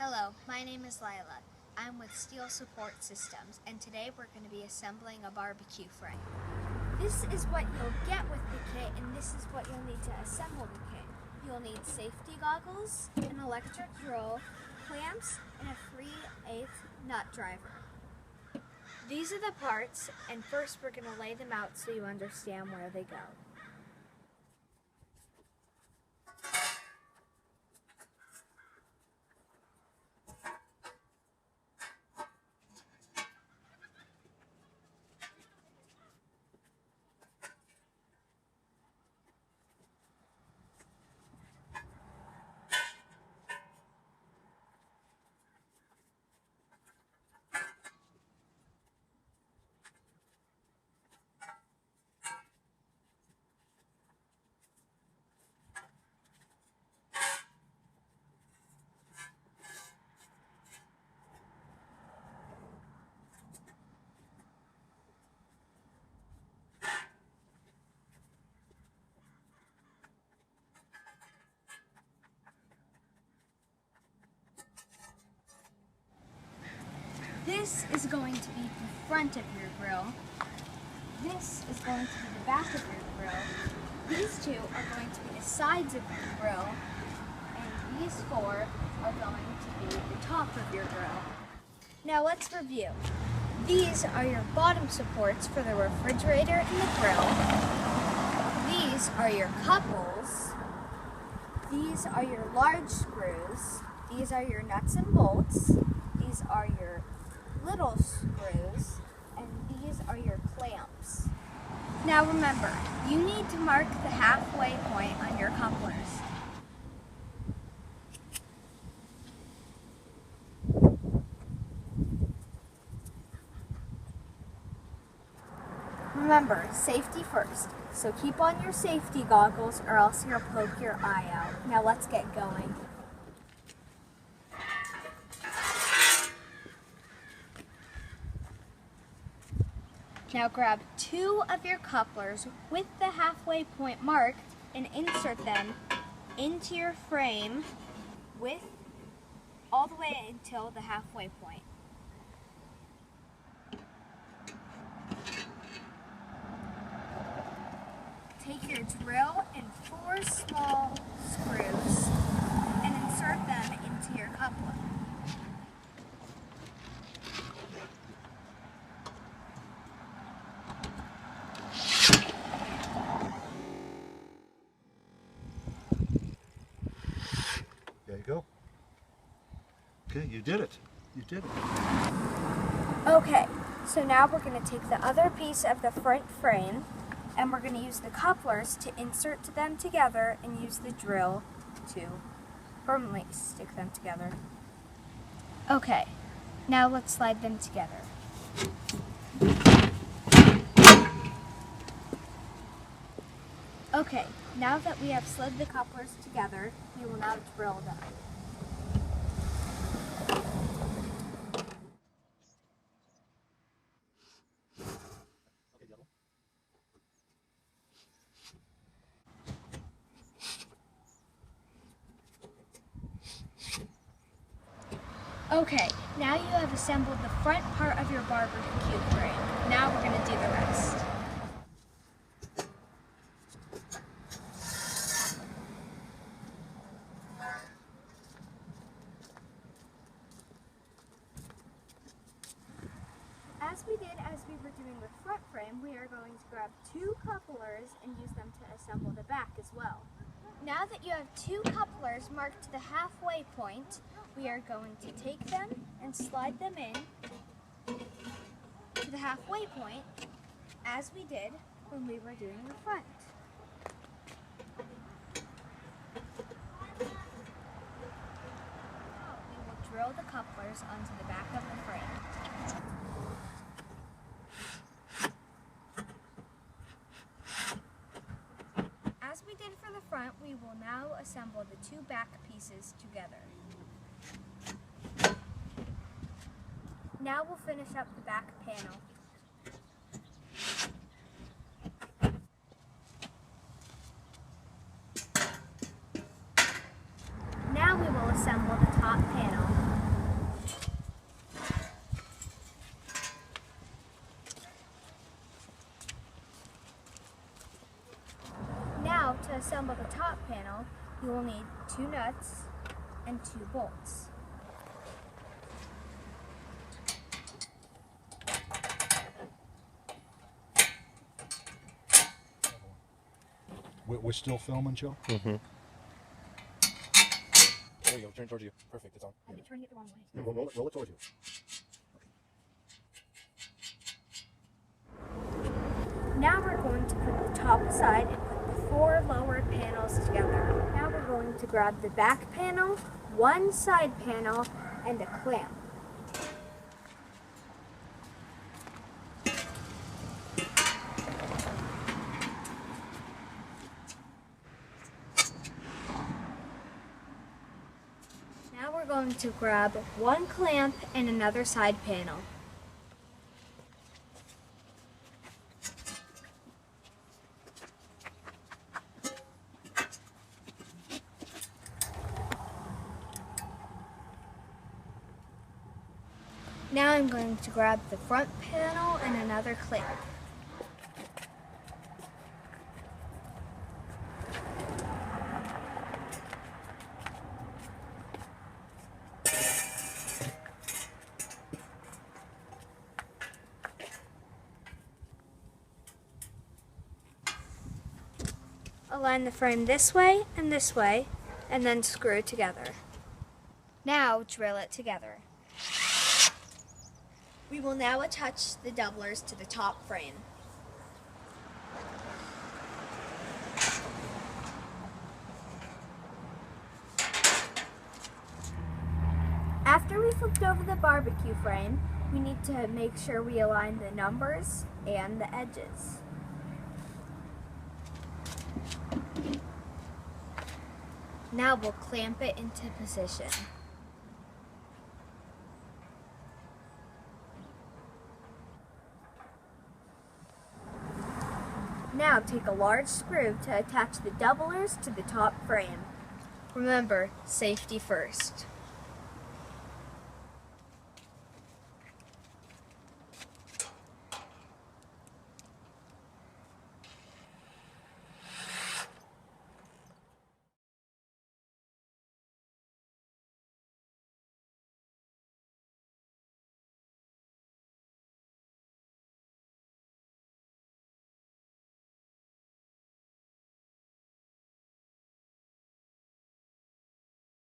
Hello, my name is Lila. I'm with Steel Support Systems, and today we're going to be assembling a barbecue frame. This is what you'll get with the kit, and this is what you'll need to assemble the kit. You'll need safety goggles, an electric drill, clamps, and a 3/8 nut driver. These are the parts, and first we're going to lay them out so you understand where they go. This is going to be the front of your grill. This is going to be the back of your grill. These two are going to be the sides of your grill. And these four are going to be the top of your grill. Now let's review. These are your bottom supports for the refrigerator and the grill. These are your couples. These are your large screws. These are your nuts and bolts. These are your little screws, and these are your clamps. Now remember, you need to mark the halfway point on your couplers. Remember, safety first, so keep on your safety goggles or else you'll poke your eye out. Now let's get going. Now grab two of your couplers with the halfway point marked and insert them into your frame with all the way until the halfway point. Take your drill and 4 small screws and insert them into your coupler. There you go. Okay, you did it. You did it. Okay, so now we're going to take the other piece of the front frame and we're going to use the couplers to insert them together and use the drill to firmly stick them together. Okay, now let's slide them together. Okay, now that we have slid the couplers together, we will now drill them. Okay, now you have assembled the front part of your barbecue frame. Now we're going to do the rest. As we did as we were doing the front frame, we are going to grab 2 couplers and use them to assemble the back as well. Now that you have 2 couplers marked to the halfway point, we are going to take them and slide them in to the halfway point as we did when we were doing the front. Now we will drill the couplers onto the back of the frame. As we did for the front, we will now assemble the 2 back pieces together. Now we'll finish up the back panel. Now we will assemble the top panel. To assemble the top panel, you will need 2 nuts and 2 bolts. We're still filming, Joe? Mm-hmm. There you go. Turn it towards you. Perfect. It's on. I've been turning it the wrong way. Roll it towards you. Now we're going to put the top aside and put the 4 lower panels together. Now we're going to grab the back panel, 1 side panel, and a clamp. Now we're going to grab 1 clamp and another side panel. Now I'm going to grab the front panel and another clamp. Align the frame this way, and then screw it together. Now drill it together. We will now attach the doublers to the top frame. After we flipped over the barbecue frame, we need to make sure we align the numbers and the edges. Now we'll clamp it into position. Now take a large screw to attach the doublers to the top frame. Remember, safety first.